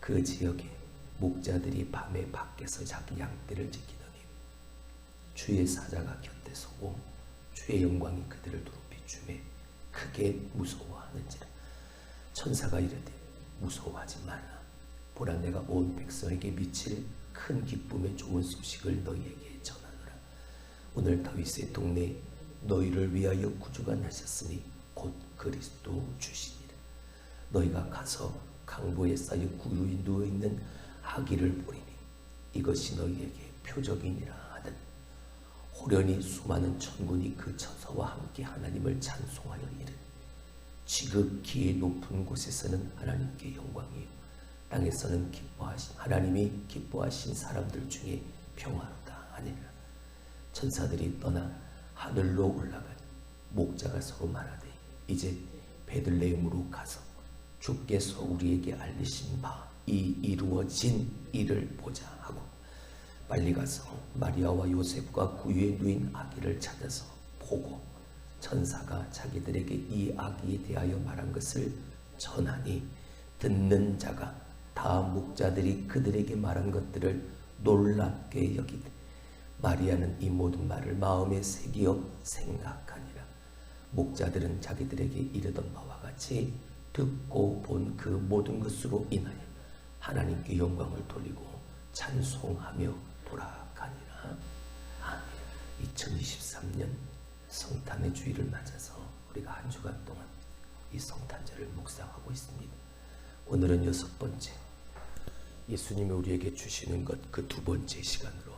그 지역에 목자들이 밤에 밖에서 자기 양떼를 지키더니 주의 사자가 곁에 서고 주의 영광이 그들을 두루 비추매 크게 무서워하는지라. 천사가 이르되 무서워하지 말라. 보라, 내가 온 백성에게 미칠 큰 기쁨의 좋은 소식을 너희에게 전하노라. 오늘 다윗의 동네에 너희를 위하여 구주가 나셨으니 곧 그리스도 주시니라. 너희가 가서 강보에 쌓여 구유히 누워있는 아기를 보리니 이것이 너희에게 표적이니라 하듯 호련히 수많은 천군이 그 천사와 함께 하나님을 찬송하여 이르니 지극히 높은 곳에서는 하나님께 영광이요 땅에서는 하나님이 기뻐하신 사람들 중에 평화로다 하니라. 천사들이 떠나 하늘로 올라가니 목자가 서로 말하되 이제 베들레헴으로 가서 주께서 우리에게 알리신 바 이 이루어진 일을 보자 하고 빨리 가서 마리아와 요셉과 구유에 누인 아기를 찾아서 보고 천사가 자기들에게 이 아기에 대하여 말한 것을 전하니 듣는 자가 다 목자들이 그들에게 말한 것들을 놀랍게 여기되 마리아는 이 모든 말을 마음에 새기어 생각하니라. 목자들은 자기들에게 이르던 바와 같이 듣고 본 그 모든 것으로 인하여 하나님께 영광을 돌리고 찬송하며 돌아가니라. 2023년 성탄의 주일을 맞아서 우리가 한 주간 동안 이 성탄절을 묵상하고 있습니다. 오늘은 6번째, 예수님이 우리에게 주시는 것 그 2번째 시간으로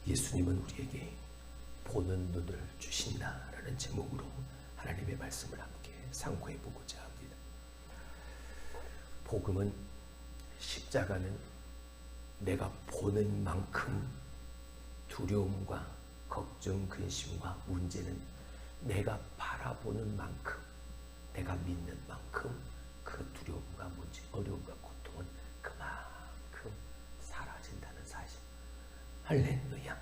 예수님은 우리에게 보는 눈을 주신다라는 제목으로 하나님의 말씀을 함께 상고해 보고자 합니다. 복음은 십자가는 내가 보는 만큼 두려움과 걱정, 근심과 문제는 내가 바라보는 만큼, 내가 믿는 만큼 그 두려움과 문제, 어려움과 고통은 그만큼 사라진다는 사실. 할렐루야.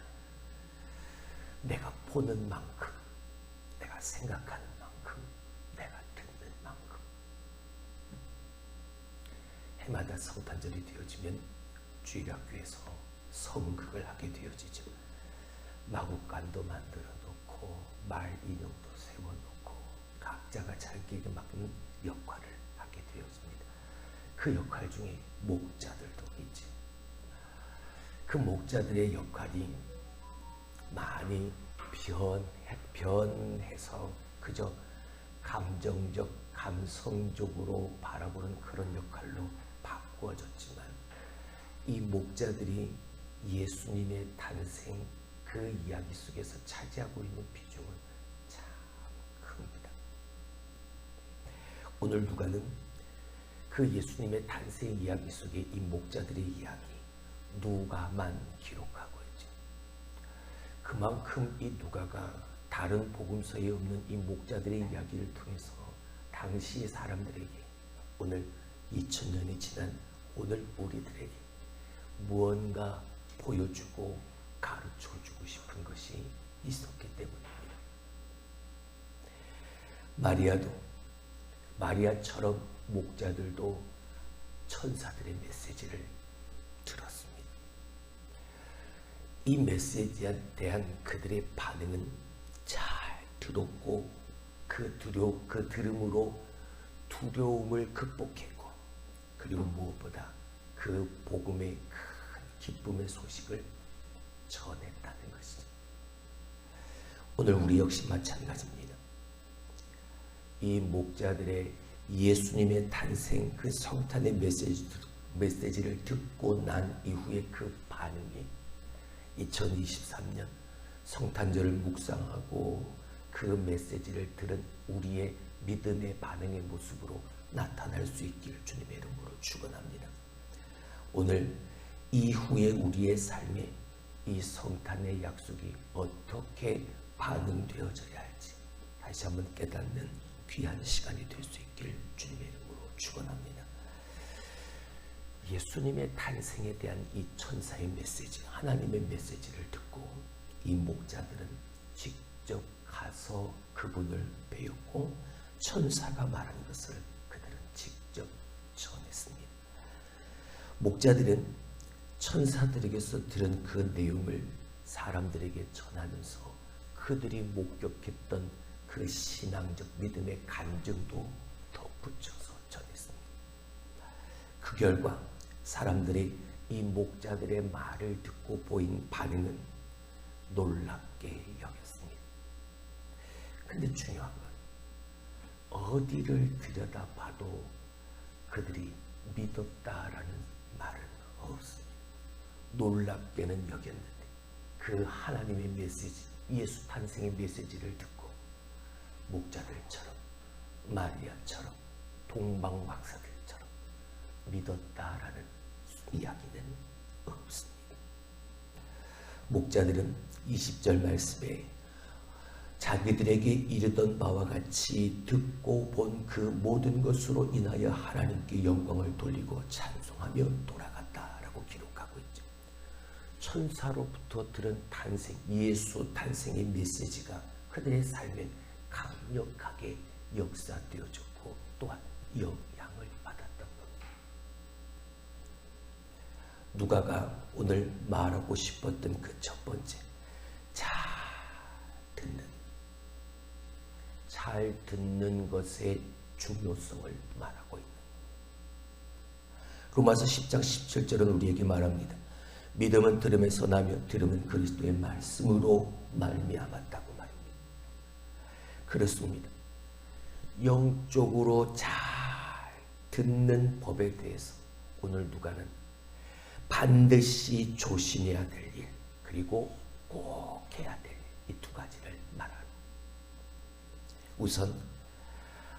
내가 보는 만큼, 내가 생각하는 만큼, 내가 듣는 만큼. 해마다 성탄절이 되어지면 주일학교에서 성극을 하게 되어지죠. 마구간도 만들어 놓고 말 인형도 세워놓고 각자가 자기에게 맡는 역할을 하게 되었습니다. 그 역할 중에 목자들도 있지. 그 목자들의 역할이 많이 변해서 그저 감정적, 감성적으로 바라보는 그런 역할로 바꾸어졌지만 이 목자들이 예수님의 탄생 그 이야기 속에서 차지하고 있는 비중은 참 큽니다. 오늘 누가는 그 예수님의 탄생 이야기 속에 이 목자들의 이야기 누가만 기록하고 있죠. 그만큼 이 누가가 다른 복음서에 없는 이 목자들의 이야기를 통해서 당시 사람들에게 오늘 2000년이 지난 오늘 우리들에게 무언가 보여주고 가르쳐주고 싶은 것이 있었기 때문입니다. 마리아처럼 목자들도 천사들의 메시지를 들었습니다. 이 메시지에 대한 그들의 반응은 잘 들었고 그 들음으로 두려움을 극복했고 그리고 무엇보다 그 복음의 큰 기쁨의 소식을 전했다는 것이죠. 오늘 우리 역시 마찬가지입니다. 이 목자들의 예수님의 탄생 그 성탄의 메시지를 듣고 난 이후에 그 반응이 2023년 성탄절을 묵상하고 그 메시지를 들은 우리의 믿음의 반응의 모습으로 나타날 수 있기를 주님의 이름으로 축원합니다. 오늘 이후에 우리의 삶에 이 성탄의 약속이 어떻게 반응되어져야 할지 다시 한번 깨닫는 귀한 시간이 될 수 있기를 주님의 이름으로 축원합니다. 예수님의 탄생에 대한 이 천사의 메시지, 하나님의 메시지를 듣고 이 목자들은 직접 가서 그분을 배웠고 천사가 말한 것을 그들은 직접 전했습니다. 목자들은 천사들에게서 들은 그 내용을 사람들에게 전하면서 그들이 목격했던 그 신앙적 믿음의 간증도 덧붙여서 전했습니다. 그 결과 사람들이 이 목자들의 말을 듣고 보인 반응은 놀랍게 여겼습니다. 근데 중요한 건 어디를 들여다봐도 그들이 믿었다라는 말은 없습니다. 놀랍게는 여겼는데 그 하나님의 메시지, 예수 탄생의 메시지를 듣고 목자들처럼, 마리아처럼, 동방박사들처럼 믿었다라는 이야기는 없습니다. 목자들은 20절 말씀에 자기들에게 이르던 바와 같이 듣고 본 그 모든 것으로 인하여 하나님께 영광을 돌리고 찬송하며 돌아갔다라고 기록하고 있죠. 천사로부터 들은 탄생, 예수 탄생의 메시지가 그들의 삶에 강력하게 역사되어졌고 또한 영향을 받았던 겁니다. 누가가 오늘 말하고 싶었던 그 첫 번째, 잘 듣는 것의 중요성을 말하고 있는 로마서 10장 17절은 우리에게 말합니다. 믿음은 들음에서 나며 들음은 그리스도의 말씀으로 말미암았다고 말입니다. 그렇습니다. 영적으로 잘 듣는 법에 대해서 오늘 누가는 반드시 조심해야 될 일, 그리고 꼭 해야 될 이 두 가지를 말합니다. 우선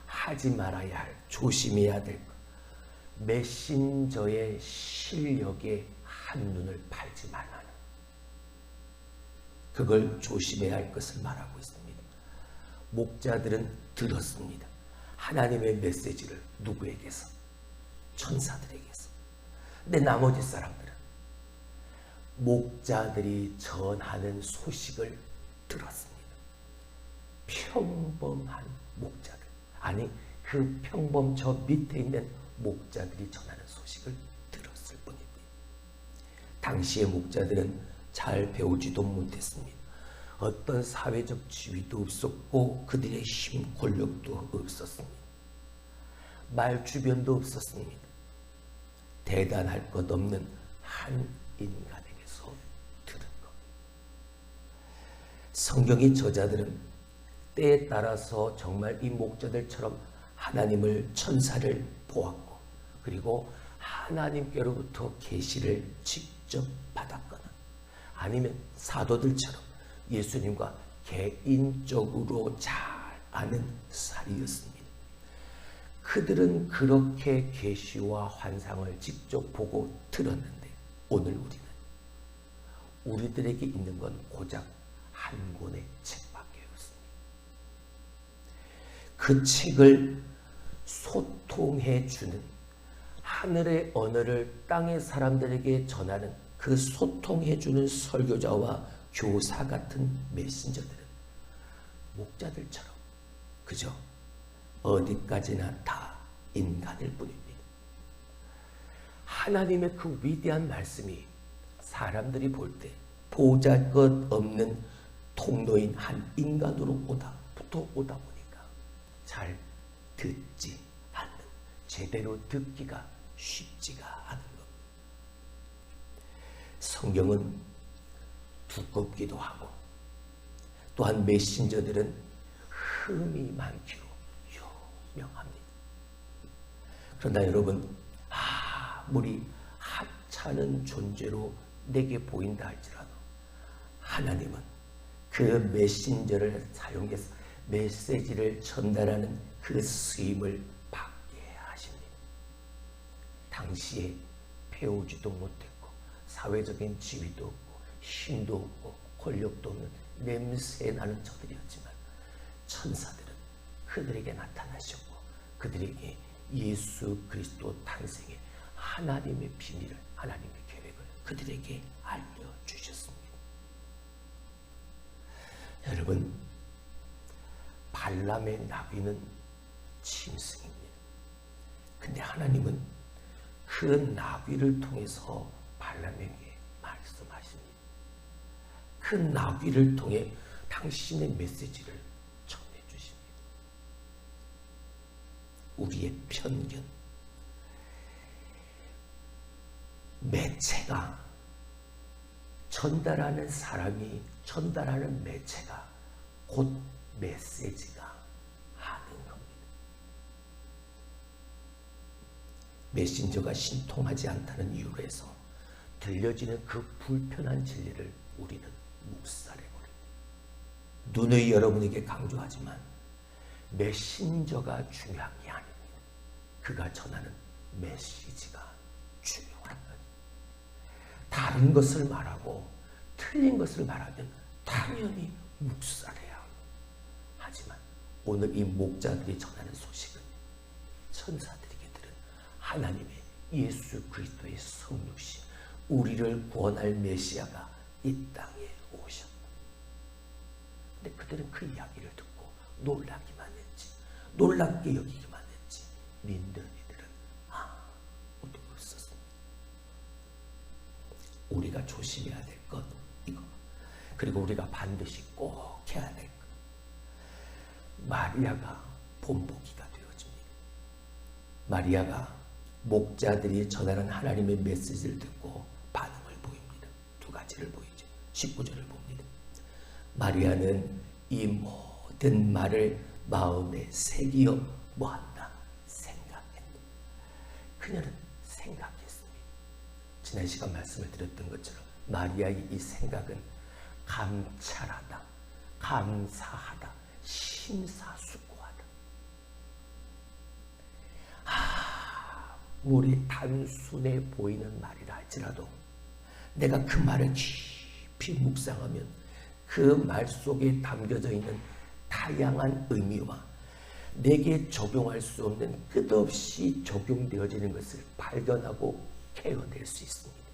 하지 말아야 할, 조심해야 될 것, 메신저의 실력에 한눈을 팔지 말라는, 그걸 조심해야 할 것을 말하고 있습니다. 목자들은 들었습니다. 하나님의 메시지를 누구에게서? 천사들에게서. 근데 나머지 사람들은 목자들이 전하는 소식을 들었습니다. 평범한 목자들, 아니 그 평범 저 밑에 있는 목자들이 전하는 소식을 들었을 뿐입니다. 당시의 목자들은 잘 배우지도 못했습니다. 어떤 사회적 지위도 없었고 그들의 힘, 권력도 없었습니다. 말 주변도 없었습니다. 대단할 것 없는 한 인간에게서 들은 것. 성경의 저자들은 때에 따라서 정말 이 목자들처럼 하나님을, 천사를 보았고, 그리고 하나님께로부터 계시를 직접 받았거나, 아니면 사도들처럼 예수님과 개인적으로 잘 아는 사이였습니다. 그들은 그렇게 계시와 환상을 직접 보고 들었는데, 오늘 우리는 우리들에게 있는 건 고작 한 권의 책밖에 없습니다. 그 책을 소통해 주는, 하늘의 언어를 땅의 사람들에게 전하는 그 소통해 주는 설교자와 교사 같은 메신저들은 목자들처럼 그저 어디까지나 다 인간일 뿐입니다. 하나님의 그 위대한 말씀이 사람들이 볼 때 보잘것없는 통로인 한 인간으로부터 오다 보니까 잘 듣지 않는, 제대로 듣기가 쉽지가 않은 겁니다. 성경은 두껍기도 하고 또한 메신저들은 흠이 많기로 유명합니다. 그러나 여러분, 아무리 하찮은 존재로 내게 보인다 할지라도 하나님은 그 메신저를 사용해서 메시지를 전달하는 그 쓰임을 받게 하십니다. 당시에 배우지도 못했고 사회적인 지위도 없고 힘도 없고 권력도 없는 냄새나는 저들이었지만 천사들은 그들에게 나타나셨고 그들에게 예수 그리스도 탄생의 하나님의 비밀을, 하나님의 계획을 그들에게 알려주셨습니다. 여러분, 발람의 나귀는 짐승입니다. 근데 하나님은 그 나귀를 통해서 발람에게 말씀하십니다. 그 나귀를 통해 당신의 메시지를 전해주십니다. 우리의 편견, 매체가 전달하는 사람이 전달하는 매체가 곧 메시지가 하는 겁니다. 메신저가 신통하지 않다는 이유로 해서 들려지는 그 불편한 진리를 우리는 묵살해버립니다. 누누이 여러분에게 강조하지만 메신저가 중요한 게 아닙니다. 그가 전하는 메시지가 중요한 거예요. 다른 것을 말하고 틀린 것을 말하면 당연히 묵살해야 합니다. 하지만 오늘 이 목자들이 전하는 소식은 천사들에게 들은 하나님의 예수 그리스도의 성육신, 우리를 구원할 메시아가 이 땅에 오셨다. 근데 그들은 그 이야기를 듣고 놀라기만 했지, 놀랍게 여기기만 했지, 믿는 이들은 아무도 없었습니다. 우리가 조심해야 될 것 이거, 그리고 우리가 반드시 꼭 해야 될 것, 마리아가 본보기가 되어집니다. 마리아가 목자들이 전하는 하나님의 메시지를 듣고 반응을 보입니다. 두 가지를 보이죠. 19절을 봅니다. 마리아는 이 모든 말을 마음에 새기어 뭐한다? 생각했다. 그녀는 생각했습니다. 지난 시간 말씀을 드렸던 것처럼 마리아의 이 생각은 감찰하다, 감사하다, 심사숙고하다. 우리 단순해 보이는 말이라 할지라도 내가 그 말을 깊이 묵상하면 그 말 속에 담겨져 있는 다양한 의미와 내게 적용할 수 없는 끝없이 적용되어지는 것을 발견하고 캐어낼 수 있습니다.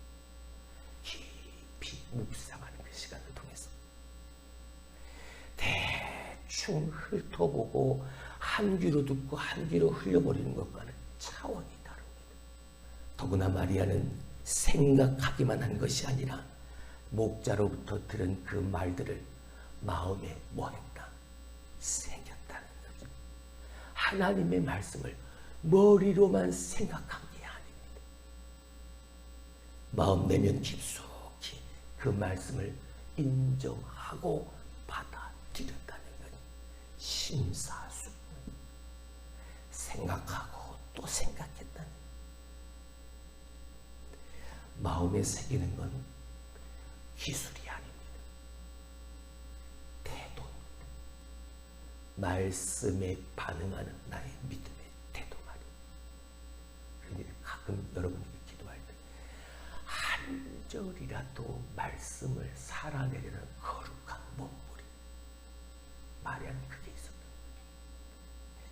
깊이 묵상하는 그 시간을 통해서 대충 훑어보고 한 귀로 듣고 한 귀로 흘려버리는 것과는 차원이 다릅니다. 더구나 마리아는 생각하기만 한 것이 아니라 목자로부터 들은 그 말들을 마음에 뭐했다? 새겼다는 거죠. 하나님의 말씀을 머리로만 생각한 게 아닙니다. 마음 내면 깊숙이 그 말씀을 인정하고 받아들였다는 것. 심사숙고, 생각하고 또 생각했다는 것. 마음에 새기는 건 기술이 아닙니다. 태도입니다. 말씀에 반응하는 나의 믿음의 태도 말입니다. 그러니 가끔 여러분에게 기도할 때 한 절이라도 말씀을 살아내려는 거룩한 몸부림, 마리아는 그게 있었다.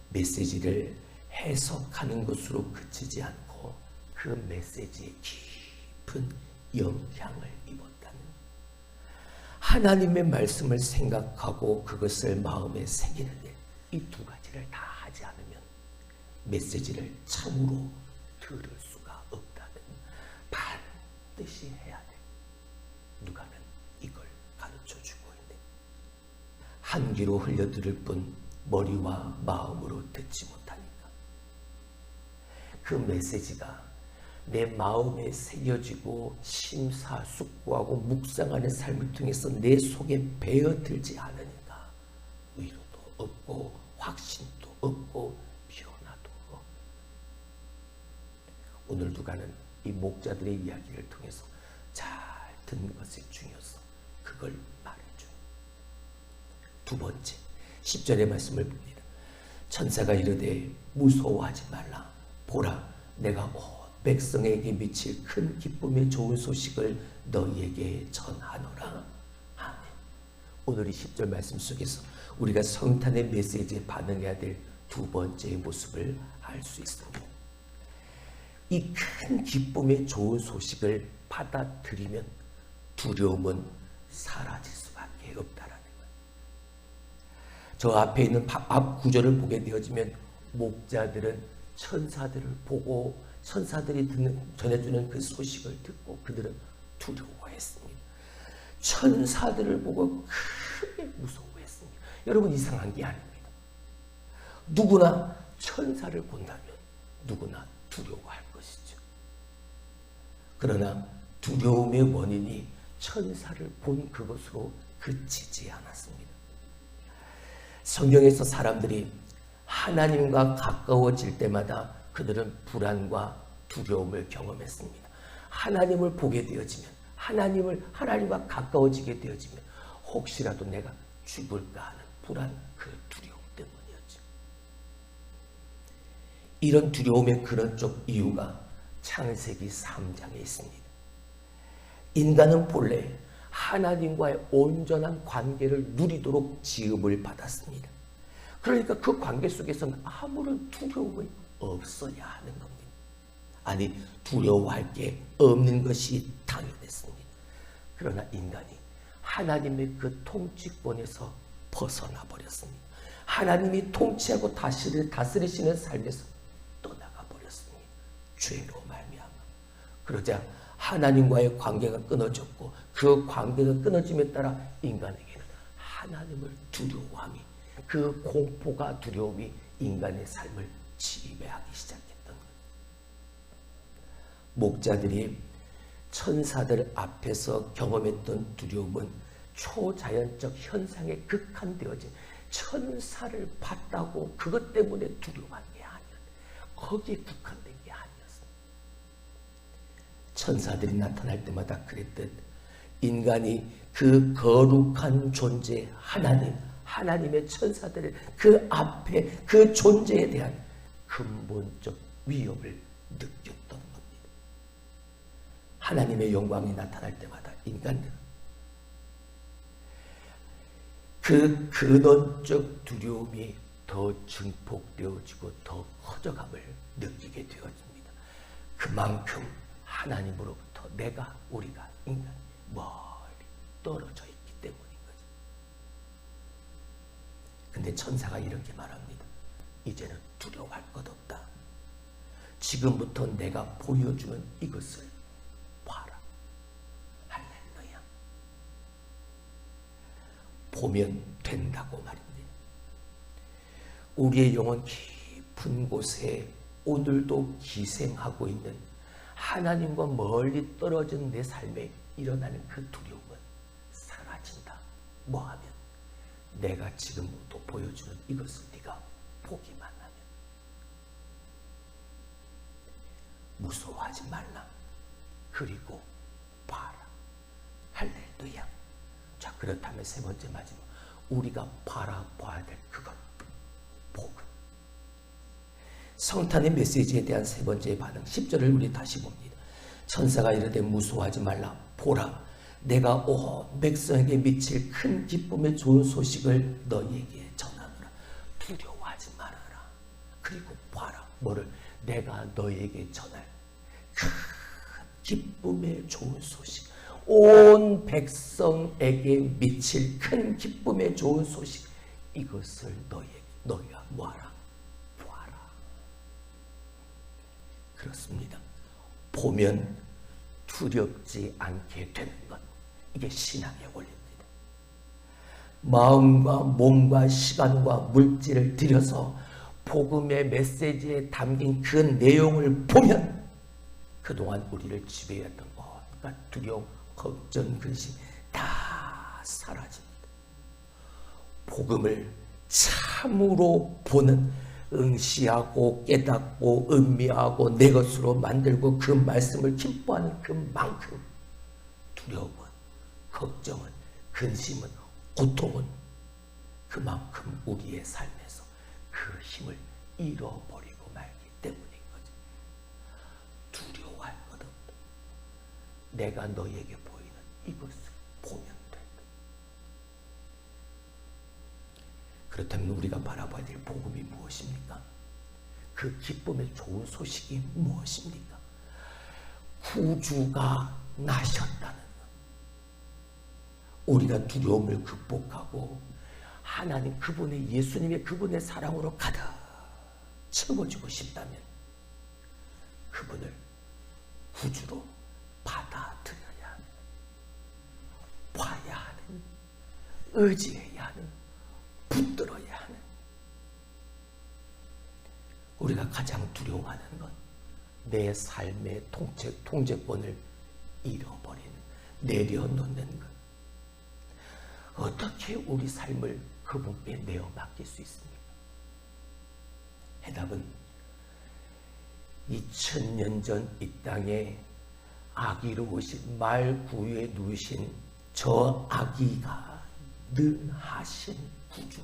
메시지를 해석하는 것으로 그치지 않고 그 메시지에 깊은 영향을 입었다는, 하나님의 말씀을 생각하고 그것을 마음에 새기는 일, 이 두 가지를 다 하지 않으면 메시지를 참으로 들을 수가 없다는, 반드시 해야 돼. 누가는 이걸 가르쳐주고 있네. 한 귀로 흘려 들을 뿐 머리와 마음으로 듣지 못하니까 그 메시지가 내 마음에 새겨지고 심사숙고하고 묵상하는 삶을 통해서 내 속에 배어들지 않으니까 위로도 없고 확신도 없고 변화도 없고. 오늘 누가는 이 목자들의 이야기를 통해서 잘 듣는 것의 중요성, 그걸 말해줘요. 두 번째, 10절의 말씀을 봅니다. 천사가 이르되 무서워하지 말라. 보라, 내가 백성에게 미칠 큰 기쁨의 좋은 소식을 너희에게 전하노라. 아멘. 오늘 이 10절 말씀 속에서 우리가 성탄의 메시지에 반응해야 될 두 번째의 모습을 알 수 있습니다. 이 큰 기쁨의 좋은 소식을 받아들이면 두려움은 사라질 수밖에 없다라는 거예요. 저 앞에 있는 앞 구절을 보게 되어지면 목자들은 천사들을 보고 천사들이 전해주는 그 소식을 듣고 그들은 두려워했습니다. 천사들을 보고 크게 무서워했습니다. 여러분, 이상한 게 아닙니다. 누구나 천사를 본다면 누구나 두려워할 것이죠. 그러나 두려움의 원인이 천사를 본 그것으로 그치지 않았습니다. 성경에서 사람들이 하나님과 가까워질 때마다 그들은 불안과 두려움을 경험했습니다. 하나님을 보게 되어지면, 하나님과 가까워지게 되어지면 혹시라도 내가 죽을까 하는 불안, 그 두려움 때문이었죠. 이런 두려움의 근원적 이유가 창세기 3장에 있습니다. 인간은 본래 하나님과의 온전한 관계를 누리도록 지음을 받았습니다. 그러니까 그 관계 속에서는 아무런 두려움이 없어야 하는 겁니다. 아니, 두려워할 게 없는 것이 당연했습니다. 그러나 인간이 하나님의 그 통치권에서 벗어나 버렸습니다. 하나님이 통치하고 다스리시는 삶에서 떠나가 버렸습니다. 죄로 말미암아. 그러자 하나님과의 관계가 끊어졌고, 그 관계가 끊어짐에 따라 인간에게는 하나님을 두려워함이, 그 공포가, 두려움이 인간의 삶을 지배하기 시작했던 거예요. 목자들이 천사들 앞에서 경험했던 두려움은 초자연적 현상에 극한되어진 천사를 봤다고 그것 때문에 두려워한 게 아니었어요. 거기에 국한된 게 아니었어요. 천사들이 나타날 때마다 그랬듯 인간이 그 거룩한 존재 하나님의 천사들의 그 앞에 그 존재에 대한 근본적 위협을 느꼈던 겁니다. 하나님의 영광이 나타날 때마다 인간들은 그 근원적 두려움이 더 증폭되어지고 더 커져감을 느끼게 되어집니다. 그만큼 하나님으로부터 우리가 인간이 멀리 떨어져 있기 때문인 거죠. 근데 천사가 이렇게 말합니다. 이제는 두려워할 것 없다. 지금부터 내가 보여주는 이것을 봐라. 할렐루야. 보면 된다고 말입니다. 우리의 영혼 깊은 곳에 오늘도 기생하고 있는 하나님과 멀리 떨어진 내 삶에 일어나는 그 두려움은 사라진다. 뭐하면 내가 지금부터 보여주는 이것을 네가 보기만 하면. 무서워하지 말라. 그리고 봐라. 할렐루야. 자, 그렇다면 세 번째 마지막, 우리가 바라봐야 될 그것, 복음. 성탄의 메시지에 대한 세 번째 반응, 10절을 우리 다시 봅니다. 천사가 이르되 무서워하지 말라. 보라, 내가 온 백성에게 미칠 큰 기쁨의 좋은 소식을 너희에게 전하노라. 두려워하지 말아라. 그리고 봐라. 뭐를? 내가 너희에게 전할 큰 기쁨의 좋은 소식, 온 백성에게 미칠 큰 기쁨의 좋은 소식, 이것을 너희가 뭐하라? 보아라. 그렇습니다. 보면 두렵지 않게 되는 것, 이게 신앙의 원리입니다. 마음과 몸과 시간과 물질을 들여서 복음의 메시지에 담긴 그 내용을 보면 그동안 우리를 지배했던 온갖 두려움, 걱정, 근심 다 사라집니다. 복음을 참으로 보는, 응시하고 깨닫고 음미하고 내 것으로 만들고 그 말씀을 기뻐하는 그만큼 두려움은, 걱정은, 근심은, 고통은 그만큼 우리의 삶에서 그 힘을 잃어버리고 말기 때문인 거죠. 두려워할 것 없다. 내가 너희에게 보이는 이것을 보면 된다. 그렇다면 우리가 바라봐야 될 복음이 무엇입니까? 그 기쁨의 좋은 소식이 무엇입니까? 구주가 나셨다는 것. 우리가 두려움을 극복하고 하나님, 예수님의 그분의 사랑으로 가득 채워주고 싶다면 구주로 받아들여야 하는, 봐야 하는, 의지해야 하는, 붙들어야 하는. 우리가 가장 두려워하는 것, 내 삶의 통제권을 잃어버리는, 내려놓는 것. 어떻게 우리 삶을 그분께 내어 맡길 수 있습니까? 해답은 2000년 전 이 땅에 아기로 오신, 말 구유에 누우신 저 아기가 능하신 구주,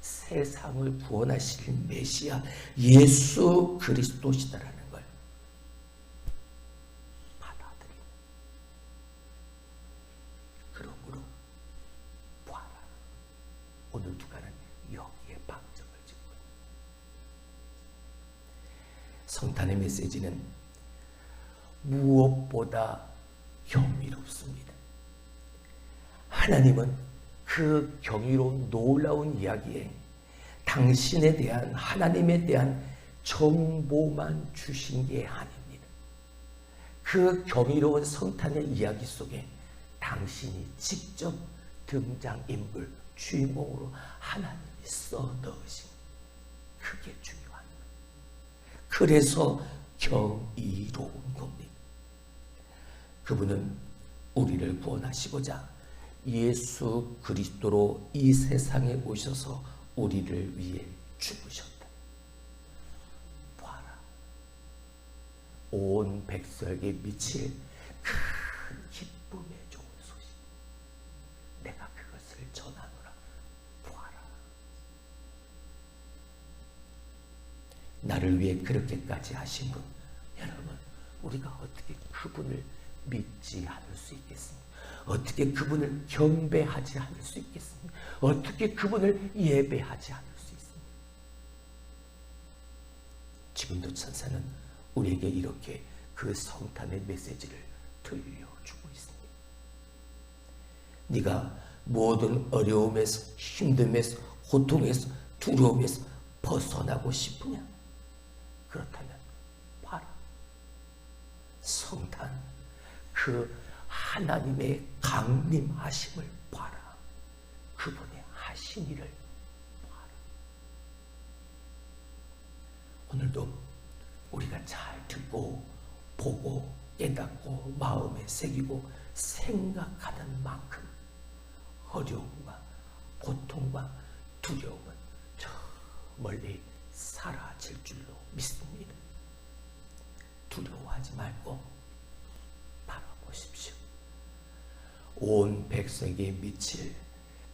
세상을 구원하실 메시아 예수 그리스도시다라는 걸 받아들이고, 그러므로 보아라. 오늘 누가는 여기에 방점을 짓고 있습니다. 성탄의 메시지는 무엇보다 경이롭습니다. 하나님은 그 경이로운 놀라운 이야기에 당신에 대한, 하나님에 대한 정보만 주신 게 아닙니다. 그 경이로운 성탄의 이야기 속에 당신이 직접 등장인물, 주인공으로 하나님이 써넣으신, 그게 중요한 거예요. 그래서 경이로운 겁니다. 그분은 우리를 구원하시고자 예수 그리스도로 이 세상에 오셔서 우리를 위해 죽으셨다. 봐라. 온 백성에게 미칠 큰 기쁨의 좋은 소식. 내가 그것을 전하노라. 봐라. 나를 위해 그렇게까지 하신 분, 여러분, 우리가 어떻게 그분을 믿지 않을 수 있겠습니까? 어떻게 그분을 경배하지 않을 수 있겠습니까? 어떻게 그분을 예배하지 않을 수 있습니까? 지금도 천사는 우리에게 이렇게 그 성탄의 메시지를 들려주고 있습니다. 네가 모든 어려움에서, 힘듦에서, 고통에서, 두려움에서 벗어나고 싶으냐? 그렇다면 봐라. 성탄, 그 하나님의 강림하심을 봐라. 그분의 하신 일을 봐라. 오늘도 우리가 잘 듣고 보고 깨닫고 마음에 새기고 생각하는 만큼 어려움과 고통과 두려움은 저 멀리 사라질 줄로 믿습니다. 두려워하지 말고 바라보십시오. 온 백성에게 미칠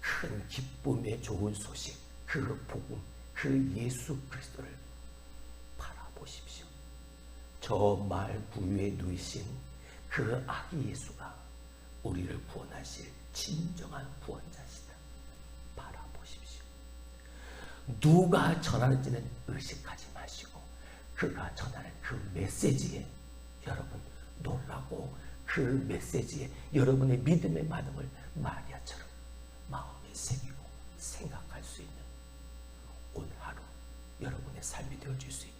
큰 기쁨의 좋은 소식, 그 복음, 그 예수 그리스도를 바라보십시오. 저 말 구유에 누이신 그 아기 예수가 우리를 구원하실 진정한 구원자시다. 바라보십시오. 누가 전하는지는 의식하지 마시고 그가 전하는 그 메시지에 여러분 놀라고, 그 메시지에 여러분의 믿음의 반응을 마리아처럼 마음에 새기고 생각할 수 있는 오늘 하루 여러분의 삶이 되어줄 수 있습니다.